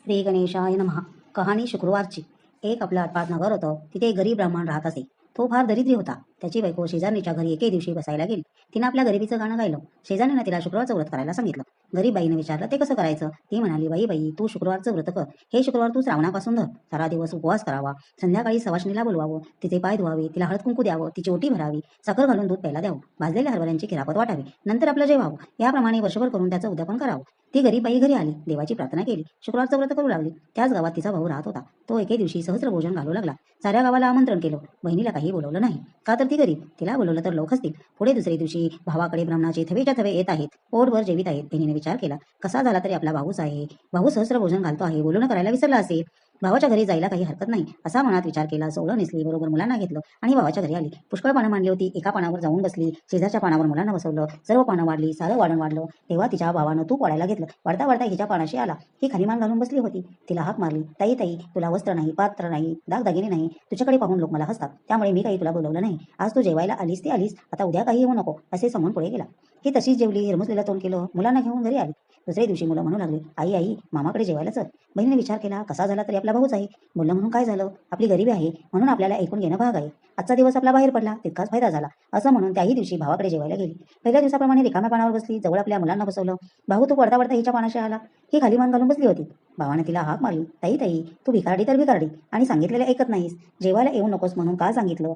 श्री गणेशाय नमः. कहाणी शुक्रवारची. एक आपलं आटपाट नगर होतं. तिथे एक गरीब ब्राह्मण राहत असे. तो फार दरिद्री होता. त्याची बायको शेजारणीच्या घरी एके दिवशी बसायला गेली. तिनं आपल्या गरिबीचं गाणं गायलं. शेजारणीनं तिला शुक्रवारचं व्रत करायला सांगितलं. गरीब बाईने विचारलं, ते कसं करायचं? ती म्हणाली, बाई तू शुक्रवारचं व्रत कर. हे शुक्रवार तू श्रावणापासून धर. सारा दिवस उपवास करावा. संध्याकाळी सवाष्णीला बोलवावं, तिचे पाय धुवावे, तिला हळद कुंकू द्यावं, तिची ओटी भरावी, साखर घालून दूध प्यायला द्यावं, भाजलेल्या हरभऱ्यांची खिरापत वाटावी, नंतर आपलं जेवावं. याप्रमाणे वर्षभर करून त्याचं उद्यापन करावं. ती गरीब बाई घरी आली, देवाची प्रार्थना केली, शुक्रवारचं व्रत करू लागली. त्याच गावात तिचा भाऊ राहत होता. तो एके दिवशी सहस्त्र भोजन घालू लागला. साऱ्या गावाला आमंत्रण केलं. बहिणीला काही बोलवलं नाही. का तर ती गरीब. तिला बोलवलं तर लोक हसतील. पुढे दुसरे दिवशी भावाकडे ब्राह्मणाचे थवेच्या थवे येत आहेत, पोटभर जेवित आहेत. बहिणीने विचार केला, कसा झाला तरी आपला भाऊच आहे. भाऊ सहस्त्र भोजन घालतो आहे, बोलवणं करायला विसरला असेल. भावाच्या घरी जायला काही हरकत नाही असा मनात विचार केला. सोवळं नेसली, बरोबर मुलांना घेतलं आणि भावाच्या घरी आली. पुष्कळ पानं मांडली होती. एका पानावर जाऊन बसली. शेजारच्या पानावर मुलांना बसवलं. सर्व पानं वाढली, सारं वाढलं. तेव्हा तिच्या भावानं तूप वाढायला घेतलं. वाढता वाढता हिच्या पानाशी आला. ही खाली मान घालून बसली होती. तिला हाक मारली, ताई तुला वस्त्र नाही, पात्र नाही, दागदागिने नाही. तुझ्याकडे पाहून लोक मला हसतात, त्यामुळे मी काही तुला बोलवलं नाही. आज तू जेवायला आलीस ती आलीस, आता उद्या काही येऊ नको असे सांगून पुढे गेला. ही तशीच जेवली, हिरमुसलेलं तोंड केलं, मुलांना घेऊन घरी आली. दुसऱ्या दिवशी मुलं म्हणू लागली, आई मामाकडे जेवायला चल. बहिणीने विचार केला, कसा झाला तरी आपला भाऊच आहे. बोललं म्हणून काय झालं, आपली गरिबी आहे म्हणून आपल्याला ऐकून घेणं भाग आहे. आजचा दिवस आपला बाहेर पडला, तितकाच फायदा झाला असं म्हणून त्याही दिवशी भावाकडे जेवायला गेली. पहिल्या दिवसाप्रमाणे रिकाम्या पानावर बसली, जवळ आपल्या मुलांना बसवलं. भाऊ तू वरता हिच्या पानाशी आला. ही खाली मान घालून बसली होती. भावाने तिला हाक मारली, ताई तू भिकारडी तर भिकारडी आणि सांगितलेलं ऐकत नाहीस. जेवायला येऊ नकोस म्हणून का सांगितलं?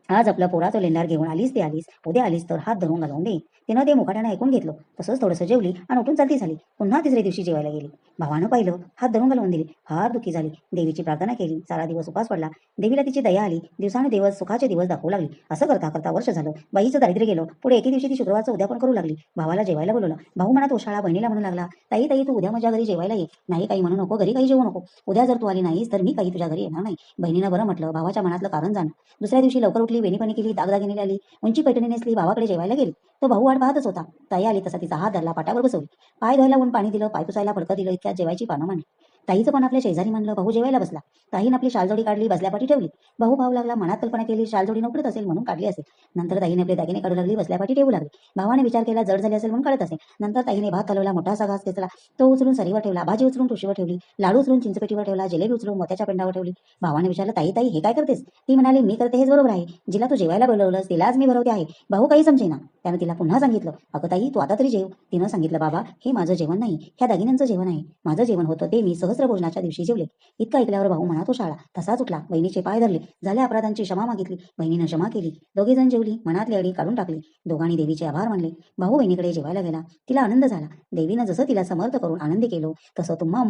आज आपला पोराचं लेंडार घेऊन आलीस ते आलीस, उद्या आलीस तर हात धरून घालवून दे. तिनं ते मुकाट्यानं ऐकून घेतलं. तसंच थोडंसं जेवली आणि उठून चालती झाली. पुन्हा तिसऱ्या दिवशी जेवायला गेली. भावानं पाहिलं, हात धरून घालवून दिली. फार दुःखी झाली. देवीची प्रार्थना केली. सारा दिवस उपास पडला. देवीला तिची दया आली. दिवसाने दिवस सुखाचे दिवस दाखवू लागली. असं करता करता वर्ष झालं. बाईचं दारिद्र्य गेलं. पुढे एके दिवशी ती शुक्रवारचं उद्यापन करू लागली. भावाला जेवायला बोलवलं. भाऊ मनात ओशाळा. बहिणीला म्हणू लागला, ताई तू उद्या माझ्या घरी जेवायला ये. नाही काही म्हणू नको, घरी काही जेवू नको. उद्या जर तू आली नाहीस तर मी काही तुझ्या घरी येणार नाही. बहिणीनं बरं म्हटलं. भावाच्या मनातलं कारण जाणं. दुसऱ्या दिवशी लवकर उठली, वेणीपणी केली, दागदागिने आली, उंची पैठणी नेसली, भावाकडे जेवायला गेली. तो भाऊ वाट पाहतच होता. ताई आली तसा तिचा हात धरला, पाटावर बसवली. पाय धुवायला ऊन पाणी दिलं, पाय पुसायला फडकं दिलं. इतक्यात जेवायची पानं मांडली. ताईचं पण आपल्या शेजारी म्हणलं. भाऊ जेवायला बसला. ताईनं आपली शालजोडी काढली, बसल्यापाठी ठेवली. भाऊ भाऊ लागला. मनात कल्पना केली, शालजोडी नोकरीत असेल म्हणून काढली असेल. नंतर ताईने आपले दागिने काढू लागली, बसल्यापाठी ठेवू लागली. भावाने विचार केला, जड झाले असेल म्हणून काढत असेल. नंतर ताईने भात हलवला, मोठासा घास घेतला, तो उचलून सरीवर ठेवला, भाजी उचलून तुळशीवर ठेवली, लाडू उचलून चिंचपेटीवर ठेवला, जिलेबी उचलून मोत्याच्या पेंडावर ठेवली. भावाने विचारलं, ताई हे काय करतेस? ती म्हणाली, मी करते हेच बरोबर आहे. जिला तू जेवायला बोलवलंस तिलाच मी भरवते आहे. भाऊ काही समजेना. त्यानं तिला पुन्हा सांगितलं, अगं ताई तू आता तरी जेव. तिनं सांगितलं, बाबा हे माझं जेवण नाही, ह्या दागिन्यांचं जेवण आहे. माझं जेवण होतं ते मी सहस्त्र भोजनाच्या दिवशी जेवले. इतकं ऐकल्यावर भाऊ मनात उशाळा. तसाच उठला. बहिणीचे पाय धरले. झाल्या अपराधांची क्षमा मागितली. बहिणीनं क्षमा केली. दोघे जण जेवली. मनातली अडी काढून टाकली. दोघांनी देवीचे आभार मानले. भाऊ बहिणीकडे जेवायला गेला. तिला आनंद झाला. देवीनं जसं तिला समर्थ करून आनंदी केलं तसं तुम्हा